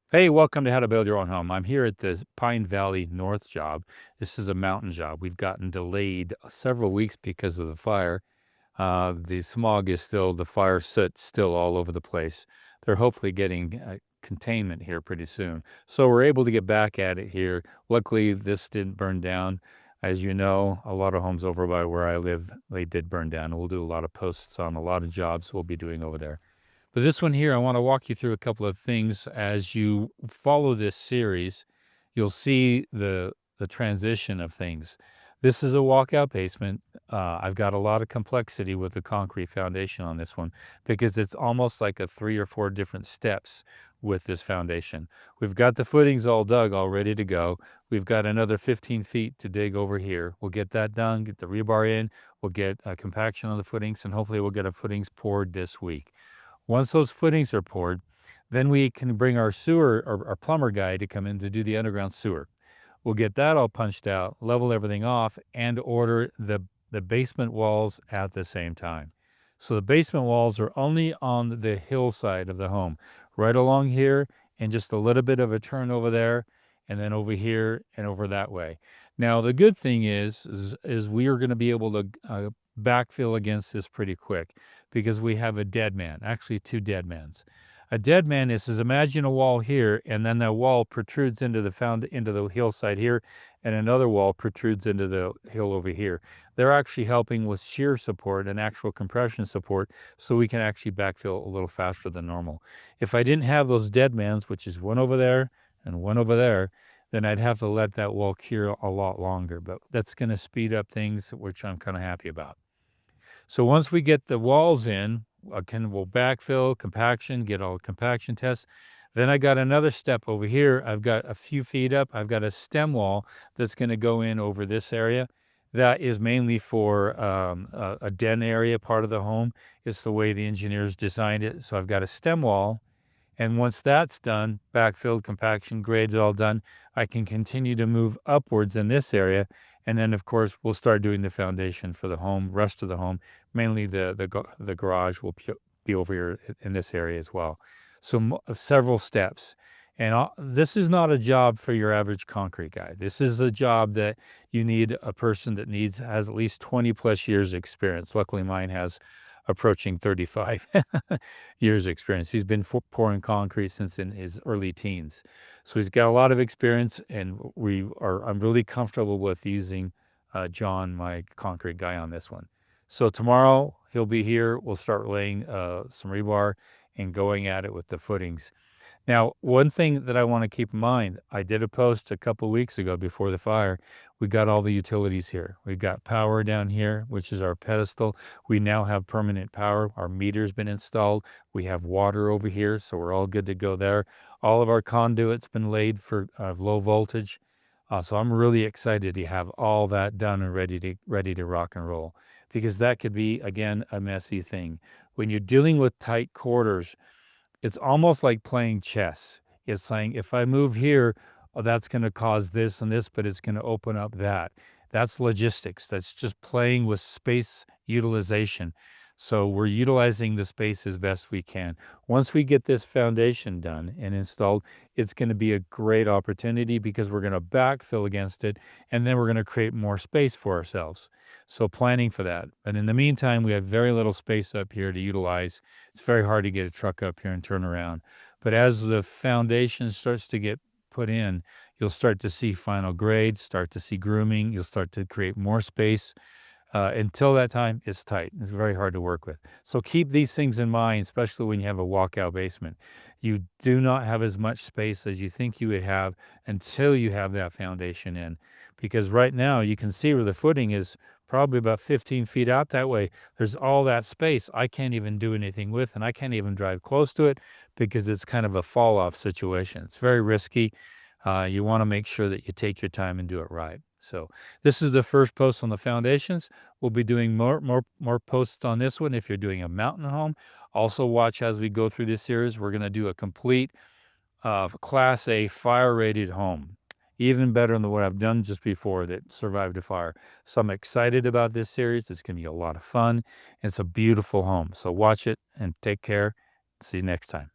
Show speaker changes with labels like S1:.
S1: Hey, welcome to How to Build Your Own Home. I'm here at the Pine Valley North job. This is a mountain job. We've gotten delayed several weeks because of the fire. The smog is still, the fire soot's still all over the place. They're hopefully getting containment here pretty soon. So we're able to get back at it here. Luckily, this didn't burn down. As you know, a lot of homes over by where I live, they did burn down. We'll do a lot of posts on a lot of jobs we'll be doing over there. But this one here, I want to walk you through a couple of things. As you follow this series, you'll see the transition of things. This is a walkout basement. I've got a lot of complexity with the concrete foundation on this one because it's almost like a 3 or 4 different steps with this foundation. We've got the footings all dug, all ready to go. We've got another 15 feet to dig over here. We'll get that done, get the rebar in, we'll get a compaction on the footings, and hopefully we'll get our footings poured this week. Once those footings are poured, then we can bring our sewer or our plumber guy to come in to do the underground sewer. We'll get that all punched out, level everything off, and order the basement walls at the same time. So the basement walls are only on the hillside of the home, right along here, and just a little bit of a turn over there, and then over here and over that way. Now the good thing is we are going to be able to backfill against this pretty quick because we have a dead man, actually 2 dead mans. A dead man is imagine a wall here, and then that wall protrudes into the hillside here, and another wall protrudes into the hill over here. They're actually helping with shear support and actual compression support, so we can actually backfill a little faster than normal. If I didn't have those dead mans, which is one over there and one over there, then I'd have to let that wall cure a lot longer. But that's going to speed up things, which I'm kind of happy about. So once we get the walls in, we'll backfill, compaction, get all the compaction tests. Then I got another step over here. I've got a few feet up. I've got a stem wall that's going to go in over this area. That is mainly for a den area part of the home. It's the way the engineers designed it. So I've got a stem wall. And once that's done, backfilled, compaction, grades all done, I can continue to move upwards in this area. And then, of course, we'll start doing the foundation for the home, rest of the home. Mainly the garage will be over here in this area as well. So several steps. And this is not a job for your average concrete guy. This is a job that you need a person that has at least 20 plus years experience. Luckily, mine has approaching 35 years experience. He's been pouring concrete since in his early teens. So he's got a lot of experience, and I'm really comfortable with using John, my concrete guy, on this one. So tomorrow he'll be here. We'll start laying some rebar and going at it with the footings. Now, one thing that I want to keep in mind, I did a post a couple weeks ago before the fire. We got all the utilities here. We've got power down here, which is our pedestal. We now have permanent power. Our meter's been installed. We have water over here, so we're all good to go there. All of our conduit's been laid for low voltage. So I'm really excited to have all that done and ready to rock and roll, because that could be, again, a messy thing. When you're dealing with tight quarters, it's almost like playing chess. It's saying, if I move here, oh, that's going to cause this and this, but it's going to open up that. That's logistics. That's just playing with space utilization. So we're utilizing the space as best we can. Once we get this foundation done and installed, it's going to be a great opportunity because we're going to backfill against it, and then we're going to create more space for ourselves. So planning for that. And in the meantime, we have very little space up here to utilize. It's very hard to get a truck up here and turn around. But as the foundation starts to get put in, you'll start to see final grades, start to see grooming. You'll start to create more space. Until that time, it's tight. It's very hard to work with. So keep these things in mind, especially when you have a walkout basement. You do not have as much space as you think you would have until you have that foundation in. Because right now, you can see where the footing is probably about 15 feet out that way. There's all that space I can't even do anything with, and I can't even drive close to it because it's kind of a fall-off situation. It's very risky. You want to make sure that you take your time and do it right. So this is the first post on the foundations. We'll be doing more posts on this one if you're doing a mountain home. Also watch as we go through this series. We're going to do a complete Class A fire-rated home. Even better than what I've done just before that survived a fire. So I'm excited about this series. It's going to be a lot of fun. It's a beautiful home. So watch it and take care. See you next time.